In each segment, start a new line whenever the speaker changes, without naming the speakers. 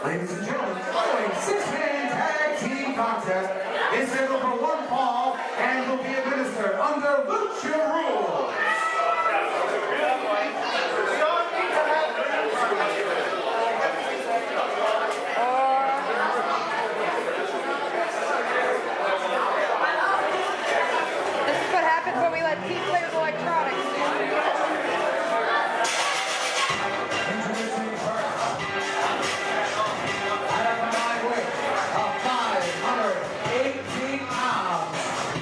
Ladies and gentlemen, following six-man tag team contest is scheduled for one fall and will be administered under Lucha rules.
This is what happens when we let team players electronics.
Introducing first, out of my weight of 518 pounds,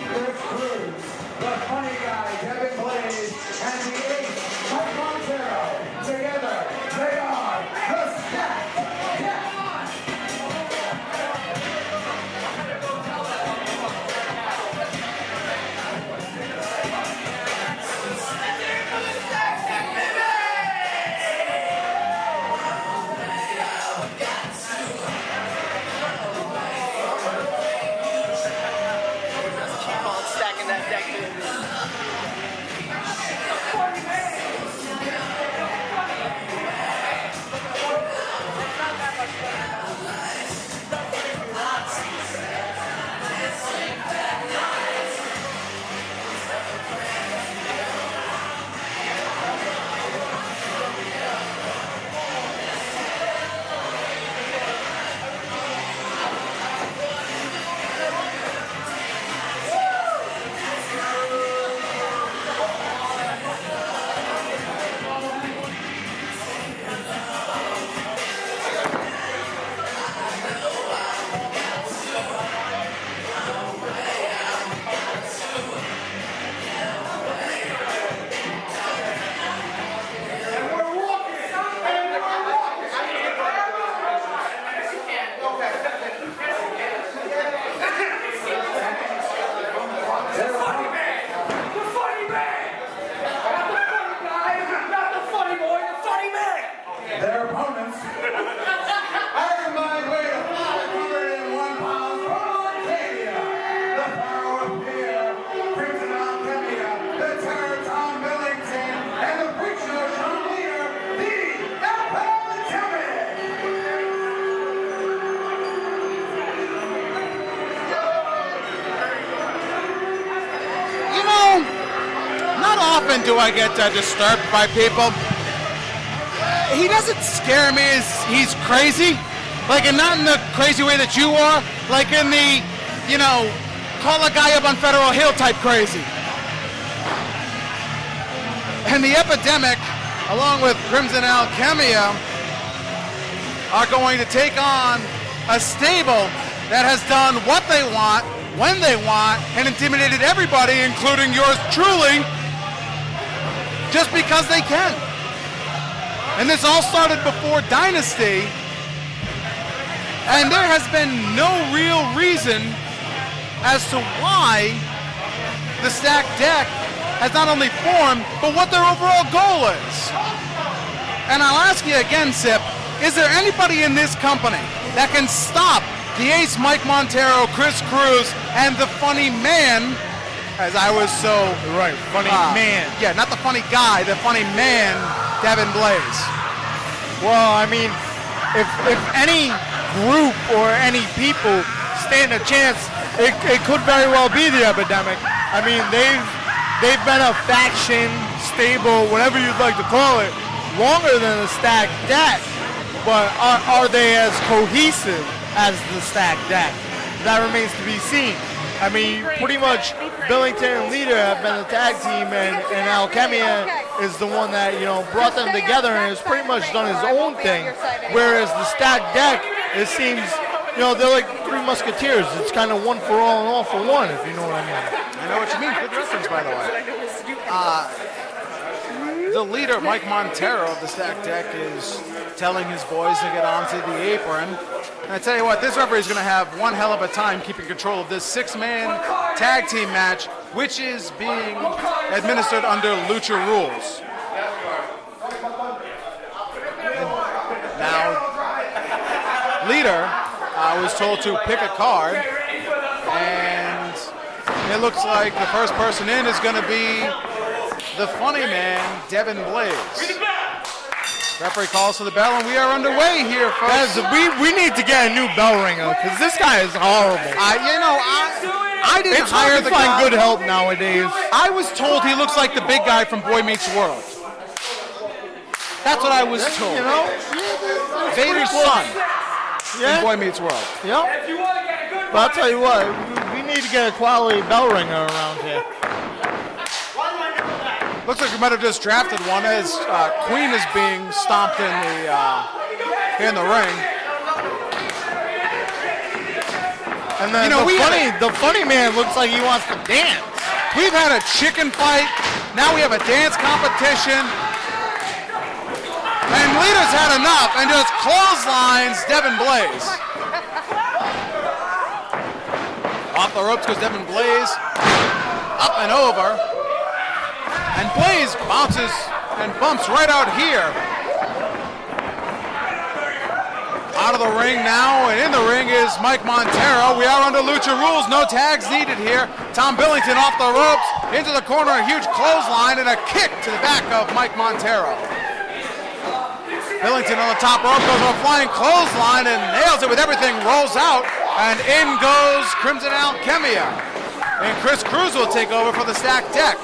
Chris Cruz, the funny guy, Devin Blaze, and the ace, Mike Montero. Together, they are the Stacked Deck.
Keep on stacking that deck, baby.
Their opponents, out of my weight of 501 pounds, from Arcadia, the Power of Fear, Crimson Alchemia, the Terror Tom Billington, and the Preacher Sean Leader, the Epidemic.
You know, not often do I get disturbed by people. He doesn't scare me as he's crazy, like, and not in the crazy way that you are, like in the, you know, call a guy up on Federal Hill type crazy. And the Epidemic, along with Crimson Alchemia, are going to take on a stable that has done what they want, when they want, and intimidated everybody, including yours truly, just because they can. And this all started before Dynasty, and there has been no real reason as to why the Stacked Deck has not only formed, but what their overall goal is. And I'll ask you again, Sip, is there anybody in this company that can stop the ace Mike Montero, Chris Cruz, and the funny man, as I was so...
Right, funny man.
Yeah, not the funny guy, the funny man, Devin Blaze.
Well, I mean, if any group or any people stand a chance, it could very well be the Epidemic. I mean, they've been a faction, stable, whatever you'd like to call it, longer than the Stacked Deck. But are they as cohesive as the Stacked Deck? That remains to be seen. I mean, pretty much Billington and Leader have been the tag team, and Alchemia is the one that, you know, brought them together and has pretty much done his own thing. Whereas the Stacked Deck, it seems, you know, they're like three musketeers. It's kind of one for all and all for one, if you know what I mean.
I know what you mean. Good reference, by the way. The leader, Mike Montero of the Stacked Deck, is telling his boys to get onto the apron. And I tell you what, this referee is going to have one hell of a time keeping control of this six-man tag team match, which is being administered under Lucha rules. And now, leader was told to pick a card, and it looks like the first person in is going to be the funny man, Devin Blaze. Referee calls for the bell, and we are underway here, folks.
Guys, we need to get a new bell ringer because this guy is horrible.
I didn't
It's
hire
hard to
the
find
guy.
good help nowadays.
I was told he looks like the big guy from Boy Meets World. That's what I was told.
You know,
Vader's son
yeah.
in Boy Meets World.
Yep. But I'll tell you what, we need to get a quality bell ringer around here.
Looks like we might have just drafted one as Queen is being stomped in the ring.
And then the funny man looks like he wants to dance.
We've had a chicken fight. Now we have a dance competition. And Lita's had enough and just clotheslines Devin Blaze. Off the ropes goes Devin Blaze. Up and over. And Blaze bounces and bumps right out here. Out of the ring now, and in the ring is Mike Montero. We are under Lucha rules, no tags needed here. Tom Billington off the ropes, into the corner, a huge clothesline, and a kick to the back of Mike Montero. Billington on the top rope goes for a flying clothesline and nails it with everything, rolls out, and in goes Crimson Alchemia. And Chris Cruz will take over for the stacked deck.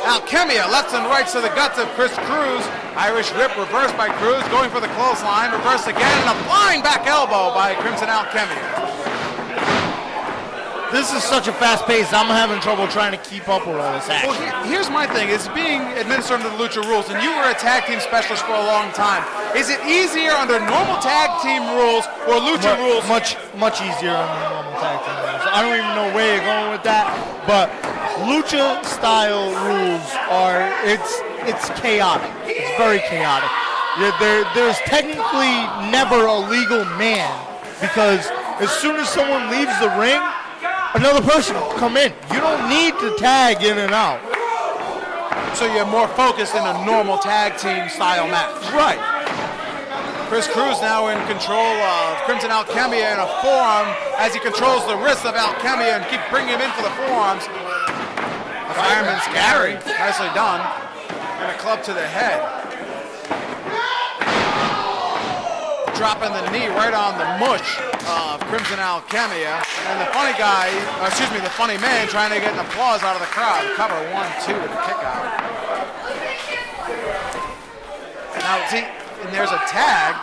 Alchemia lefts and rights to the guts of Chris Cruz. Irish whip reversed by Cruz, going for the clothesline, reversed again, and a flying back elbow by Crimson Alchemia.
This is such a fast pace, I'm having trouble trying to keep up with all this action.
Well, here's my thing. It's being administered under the Lucha rules, and you were a tag team specialist for a long time. Is it easier under normal tag team rules or Lucha rules?
Much easier under normal tag team rules. I don't even know where you're going with that, but Lucha style rules are, it's chaotic. It's very chaotic. There's technically never a legal man because as soon as someone leaves the ring, another person will come in. You don't need to tag in and out.
So you're more focused in a normal tag team style match.
Right.
Chris Cruz now in control of Crimson Alchemia in a forearm as he controls the wrist of Alchemia and keep bringing him in for the forearms. A fireman's carry, nicely done, and a club to the head. Dropping the knee right on the mush of Crimson Alchemia. And the funny guy, the funny man trying to get an applause out of the crowd. Cover 1-2 with a kick out. Now, see, and there's a tag,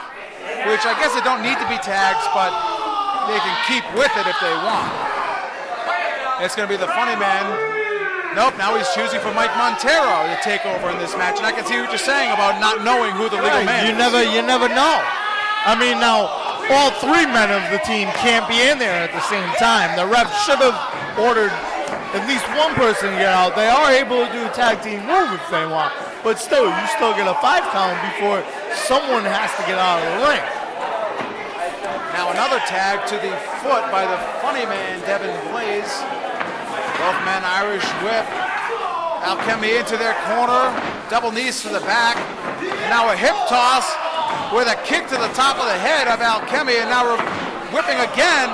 which I guess they don't need to be tags, but they can keep with it if they want. It's going to be the funny man. Nope, now he's choosing for Mike Montero to take over in this match. And I can see what you're saying about not knowing who the legal man is.
You never know. I mean, now, all three men of the team can't be in there at the same time. The ref should have ordered at least one person to get out. They are able to do a tag team move if they want. But still, you still get a 5 count before someone has to get out of the ring.
Now another tag to the foot by the funny man, Devin Blaze. Both men Irish whip. Alchemy into their corner. Double knees to the back. And now a hip toss with a kick to the top of the head of Alchemy. And now we're whipping again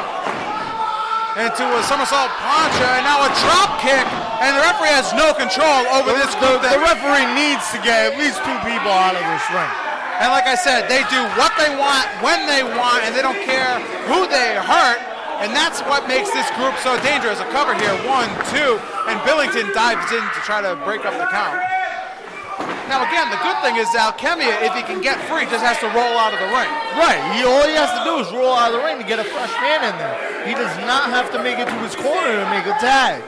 into a somersault plancha. And now a drop kick. And the referee has no control over this group.
The referee needs to get at least 2 people out of this ring.
And like I said, they do what they want, when they want, and they don't care who they hurt. And that's what makes this group so dangerous. A cover here, 1, 2, and Billington dives in to try to break up the count. Now again, the good thing is Alchemia, if he can get free, just has to roll out of the ring.
Right, all he has to do is roll out of the ring to get a fresh man in there. He does not have to make it to his corner to make a tag.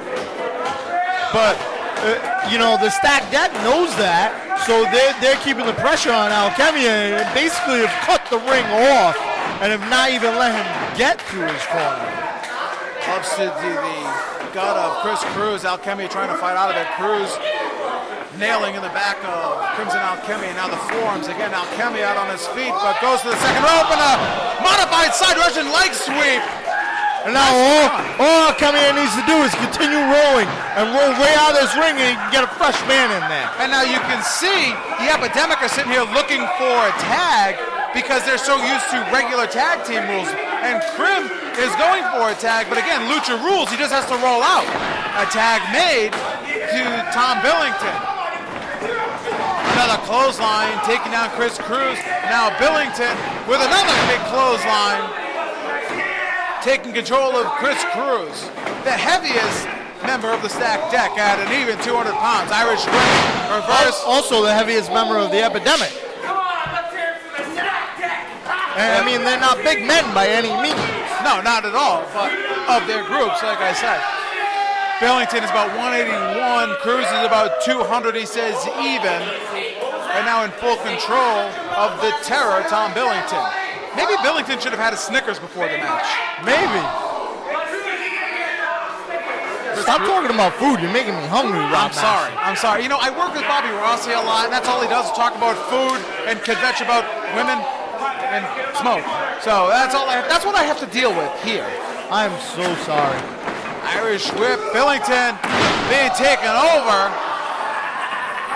But, the stacked deck knows that, so they're keeping the pressure on Alchemia and basically have cut the ring off and have not even let him get to his corner.
Clubs to the gut of Chris Cruz. Alchemia trying to fight out of it. Cruz nailing in the back of Crimson Alchemia. Now the forearms again. Alchemia out on his feet, but goes to the second rope and a modified side Russian leg sweep.
And now all Alchemia needs to do is continue rolling and roll way out of this ring and he can get a fresh man in there.
And now you can see the Epidemic are sitting here looking for a tag because they're so used to regular tag team rules. And Crim is going for a tag, but again, Lucha rules, he just has to roll out. A tag made to Tom Billington. Another clothesline, taking down Chris Cruz. Now Billington with another big clothesline, taking control of Chris Cruz, the heaviest member of the stacked deck at an even 200 pounds. Irish whip, reverse.
Also the heaviest member of the Epidemic. And I mean, they're not big men by any means.
No, not at all, but of their groups, like I said. Billington is about 181, Cruz is about 200, he says even, and now in full control of the Terror, Tom Billington. Maybe Billington should have had a Snickers before the match.
Maybe. Stop talking about food, you're making me hungry, Rob.
I'm sorry. You know, I work with Bobby Rossi a lot, and that's all he does is talk about food and kvetch about women and smoke. So that's what I have to deal with here.
I'm so sorry.
Irish whip, Billington being taken over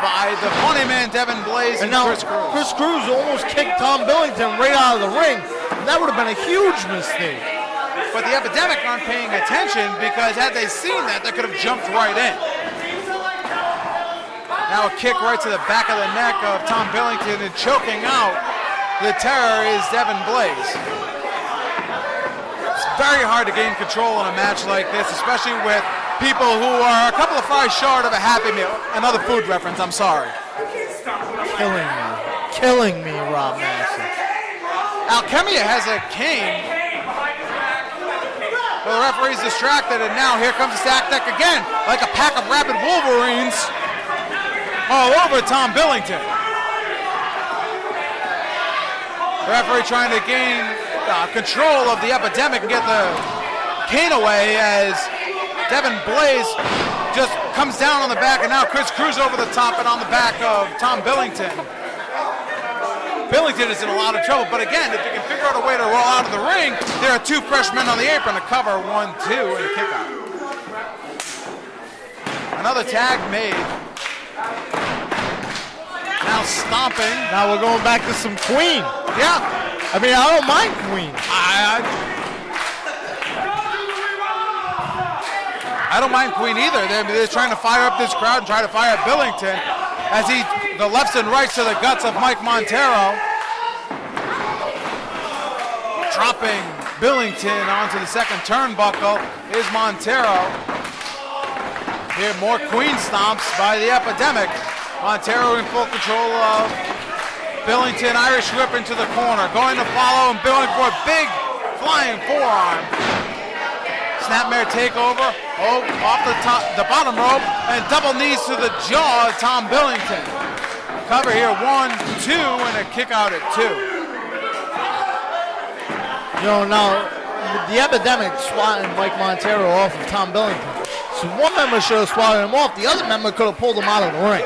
by the funny man Devin Blaze and
now
Chris Cruz.
Chris Cruz almost kicked Tom Billington right out of the ring. And that would have been a huge mistake.
But the Epidemic aren't paying attention because had they seen that, they could have jumped right in. Now a kick right to the back of the neck of Tom Billington and choking out the Terror is Devin Blaze. It's very hard to gain control in a match like this, especially with people who are a couple of fries short of a Happy Meal. Another food reference, I'm sorry.
Killing me, Rob Madison.
Alchemia has a cane. Well, the referee's distracted, and now here comes the stack deck again, like a pack of rabid Wolverines all over Tom Billington. The referee trying to gain control of the Epidemic and get the cane away as Devin Blaze just comes down on the back, and now Chris Cruz over the top and on the back of Tom Billington. Billington is in a lot of trouble, but again, if you can figure out a way to roll out of the ring, there are two fresh men on the apron to cover 1-2 and a kick out. Another tag made. Now stomping.
Now we're going back to some Queen.
Yeah.
I mean, I don't mind Queen.
I don't mind Queen either. They're trying to fire up this crowd and try to fire up Billington as the lefts and rights to the guts of Mike Montero. Dropping Billington onto the second turnbuckle is Montero. Here more Queen stomps by the Epidemic. Montero in full control of Billington. Irish whip into the corner. Going to follow and Billington for a big flying forearm. Snapmare takeover. Oh, off the bottom rope, and double knees to the jaw of Tom Billington. Cover here, 1-2, and a kick out at 2.
You know, now, the Epidemic swatting Mike Montero off of Tom Billington. So one member should have swatted him off, the other member could have pulled him out of the ring.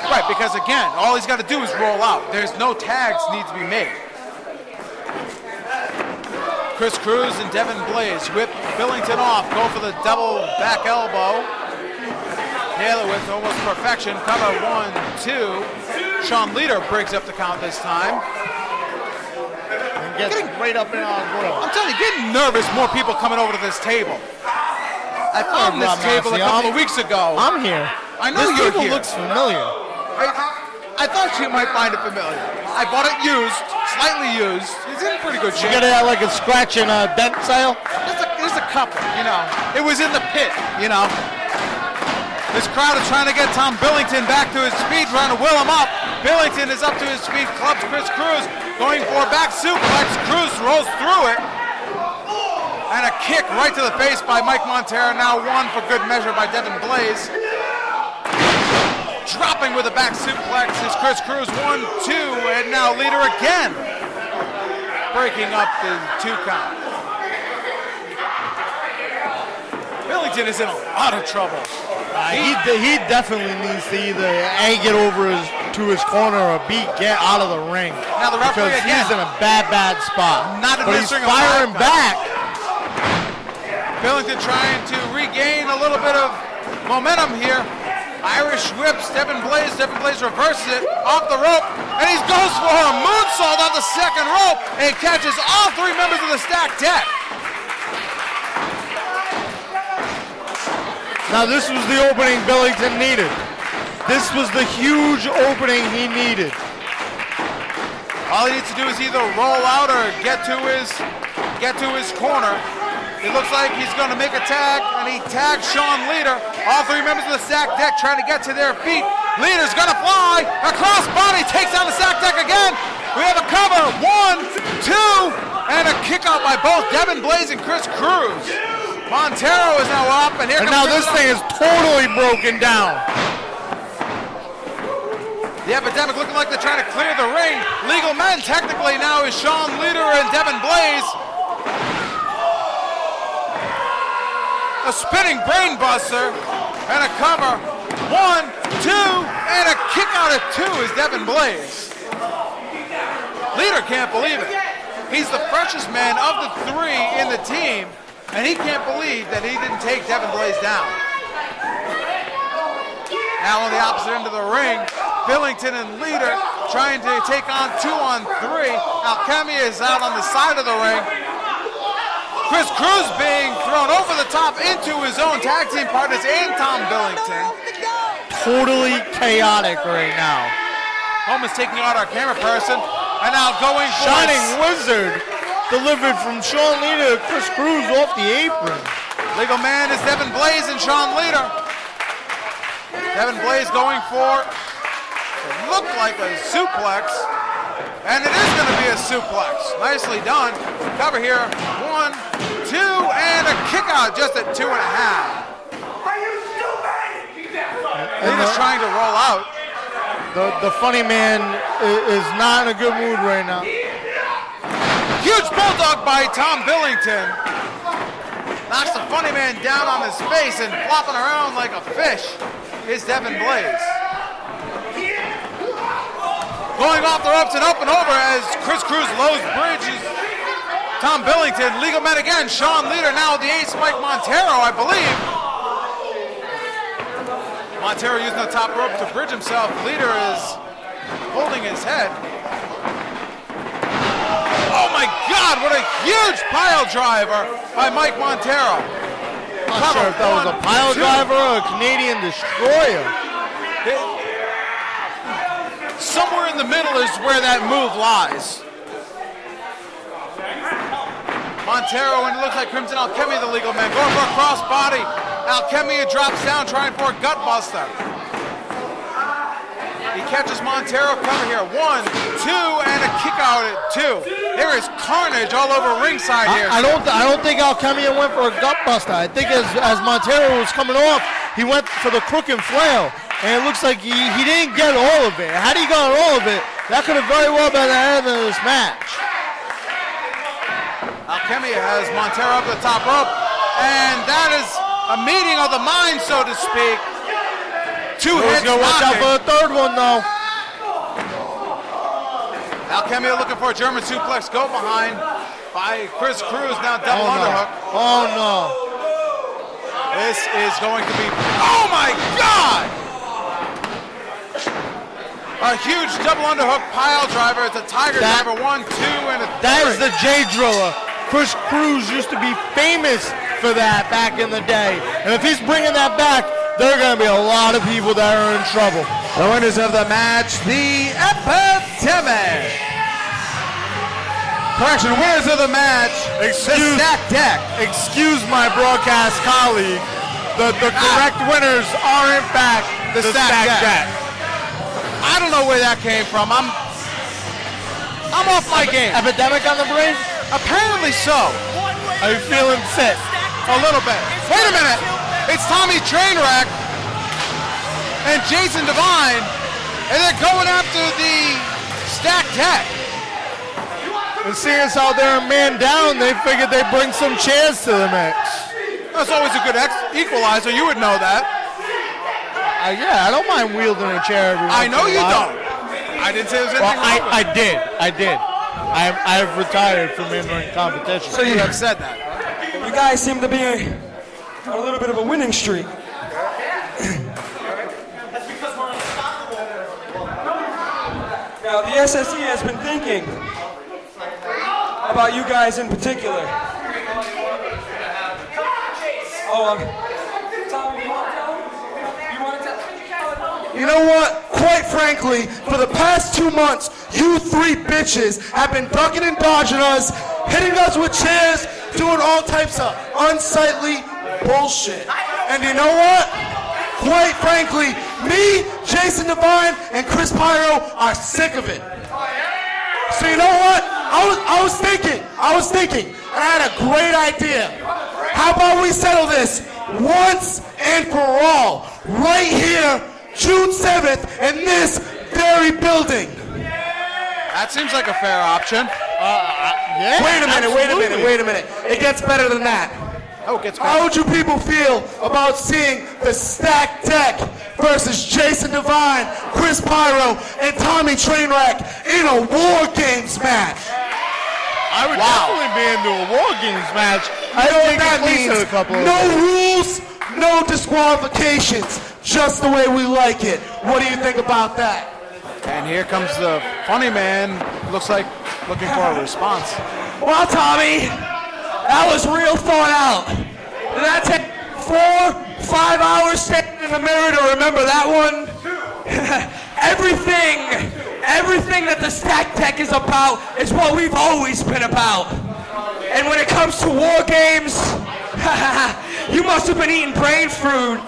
Right, because again, all he's got to do is roll out. There's no tags need to be made. Chris Cruz and Devin Blaze whip Billington off, go for the double back elbow. Nail it with almost perfection. Cover 1-2. Sean Leader breaks up the count this time.
And gets right up in our grill.
I'm telling you, getting nervous, more people coming over to this table. I found this table a couple of weeks ago.
I'm here.
I know
this
you're
table
here.
Looks familiar.
I thought you might find it familiar. I bought it used, slightly used. It's in pretty good shape.
You got it at like a scratch and a dent sale?
There's a couple, you know. It was in the pit, you know. This crowd is trying to get Tom Billington back to his feet, trying to will him up. Billington is up to his feet, clubs Chris Cruz, going for a back suplex. Cruz rolls through it. And a kick right to the face by Mike Montero, now one for good measure by Devin Blaze. Dropping with a back suplex is Chris Cruz, 1-2, and now Leader again. Breaking up the 2 count. Billington is in a lot of trouble.
He definitely needs to either A, get over to his corner, or B, get out of the ring.
Now the referee
because
again,
he's in a bad spot.
Not
but he's
administering a
firing back.
Billington trying to regain a little bit of momentum here. Irish whips, Devin Blaze reverses it off the rope, and he goes for a moonsault off the second rope, and catches all 3 members of the stacked deck.
Now this was the opening Billington needed. This was the huge opening he needed.
All he needs to do is either roll out or get to his corner. It looks like he's going to make a tag, and he tags Sean Leader. All three members of the stack deck trying to get to their feet. Leader's going to fly. A crossbody takes down the stack deck again. We have a cover. 1, 2, and a kick out by both Devin Blaze and Chris Cruz. Montero is now up, and here comes
now this thing is totally broken down.
The Epidemic looking like they're trying to clear the ring. Legal men technically now is Sean Leader and Devin Blaze. A spinning brain buster and a cover. 1, 2, and a kick out at 2 is Devin Blaze. Leader can't believe it. He's the freshest man of the 3 in the team, and he can't believe that he didn't take Devin Blaze down. Now on the opposite end of the ring, Billington and Leader trying to take on 2-on-3. Alchemy is out on the side of the ring. Chris Cruz being thrown over the top into his own tag team partners and Tom Billington.
Totally chaotic right now.
Holman's taking out our camera person, and now going for
Shining Wizard delivered from Sean Leader to Chris Cruz off the apron.
Legal man is Devin Blaze and Sean Leader. Devin Blaze going for it looked like a suplex, and it is going to be a suplex. Nicely done. Cover here. 1, 2, and a kick out just at 2.5. Leader's trying to roll out.
The funny man is not in a good mood right now.
Huge bulldog by Tom Billington. Knocks the funny man down on his face and flopping around like a fish is Devin Blaze. Going off the ropes and up and over as Chris Cruz lows bridges. Tom Billington, legal men again. Sean Leader now with the ace, Mike Montero, I believe. Montero using the top rope to bridge himself. Leader is holding his head. Oh my God, what a huge pile driver by Mike Montero.
Not sure if that was a pile driver or a Canadian destroyer.
Somewhere in the middle is where that move lies. Montero, and it looks like Crimson Alchemy, the legal man, going for a crossbody. Alchemy drops down, trying for a gut buster. He catches Montero, cover here. 1, 2, and a kick out at 2. There is carnage all over ringside here.
I don't think Alchemy went for a gut buster. I think as Montero was coming off, he went for the crook and flail. And it looks like he didn't get all of it. Had he gotten all of it, that could have very well been the end of this match.
Alchemy has Montero up the top rope, and that is a meeting of the minds, so to speak. Two heads
knocking. Watch out for the third one, though.
Alchemy looking for a German suplex go behind by Chris Cruz, now double underhook.
Oh, no.
This is going to be, oh my God! A huge double underhook pile driver. It's a tiger driver. 1, 2, and a 3.
That is the J Driller. Chris Cruz used to be famous for that back in the day. And if he's bringing that back, there are going to be a lot of people that are in trouble.
The winners of the match, the Epidemic. Correction, winners of the match, the Stack Deck.
Excuse my broadcast colleague. The correct winners are, in fact, the Stack Deck.
I don't know where that came from. I'm off my game.
Epidemic on the brain?
Apparently so.
Are you feeling fit?
A little bit. Wait a minute. It's Tommy Trainwreck and Jason Devine, and they're going after the Stack Deck.
And seeing as how they're a man down, they figured they'd bring some chairs to the mix.
That's always a good equalizer. You would know that.
Yeah, I don't mind wielding a chair every once
I know
in a
you
while.
don't. I didn't say there was anything wrong with it.
I did. I have retired from in-ring competition.
So you have said that.
You guys seem to be on a little bit of a winning streak. Now, the SSE has been thinking about you guys in particular. Oh, Tom, you want to tell? You want to tell?
You know what? Quite frankly, for the past 2 months, you three bitches have been ducking and dodging us, hitting us with chairs, doing all types of unsightly bullshit. And you know what? Quite frankly, me, Jason Devine, and Chris Pyro are sick of it. So you know what? I was thinking, and I had a great idea. How about we settle this once and for all, right here, June 7th, in this very building?
That seems like a fair option. Yeah.
Wait a minute. It gets better than that.
Oh, it gets better.
How would you people feel about seeing the stacked deck versus Jason Devine, Chris Pyro, and Tommy Trainwreck in a War Games match?
I would definitely be into a War Games match.
I know what that
means.
means. No rules, no disqualifications, just the way we like it. What do you think about that?
And here comes the funny man. Looks like looking for a response.
Well, Tommy, that was real thought out. Did that take 4-5 hours standing in the mirror to remember that one? Everything that the stack deck is about is what we've always been about. And when it comes to War Games, you must have been eating brain food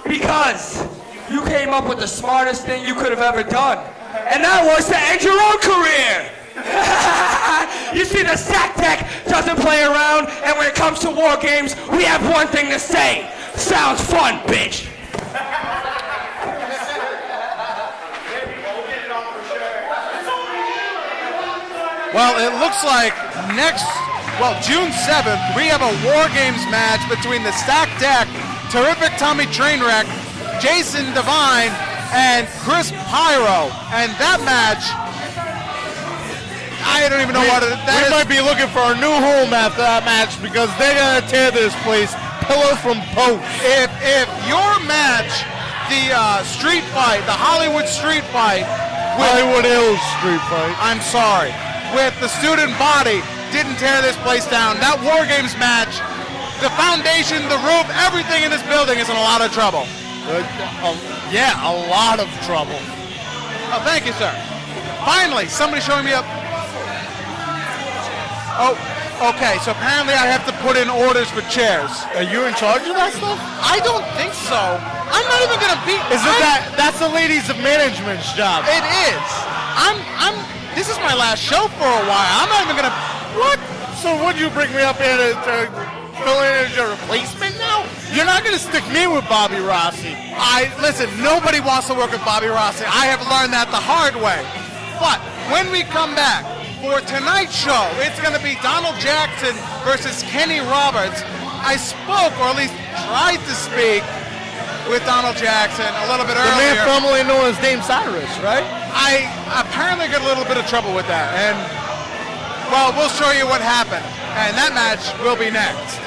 because you came up with the smartest thing you could have ever done. And that was to end your own career. You see, the stack deck doesn't play around, and when it comes to War Games, we have one thing to say. Sounds fun, bitch.
Well, it looks like June 7th, we have a War Games match between the Stack Deck, Terrific Tommy Trainwreck, Jason Devine, and Chris Pyro. And that match, I don't even know what it is.
We might be looking for a new home after that match because they're going to tear this place pillar from post.
If your match, the street fight, the Hollywood street fight,
Hollywood Hills street fight.
I'm sorry, with the student body didn't tear this place down. That War Games match, the foundation, the roof, everything in this building is in a lot of trouble.
Yeah, a lot of trouble.
Oh, thank you, sir. Finally, somebody showing me up. Oh, okay, so apparently I have to put in orders for chairs.
Are you in charge of that stuff?
I don't think so. I'm not even gonna be.
That's the ladies of management's job?
It is. This is my last show for a while. I'm not even gonna.
What? So would you bring me up here to fill in as your replacement now? You're not gonna stick me with Bobby Rossi.
Listen, nobody wants to work with Bobby Rossi. I have learned that the hard way. But when we come back for tonight's show, it's gonna be Donald Jackson versus Kenny Roberts. I spoke, or at least tried to speak, with Donald Jackson a little bit earlier.
The man formerly known as Dame Cyrus, right?
I apparently got a little bit of trouble with that, and well, we'll show you what happened, and that match will be next.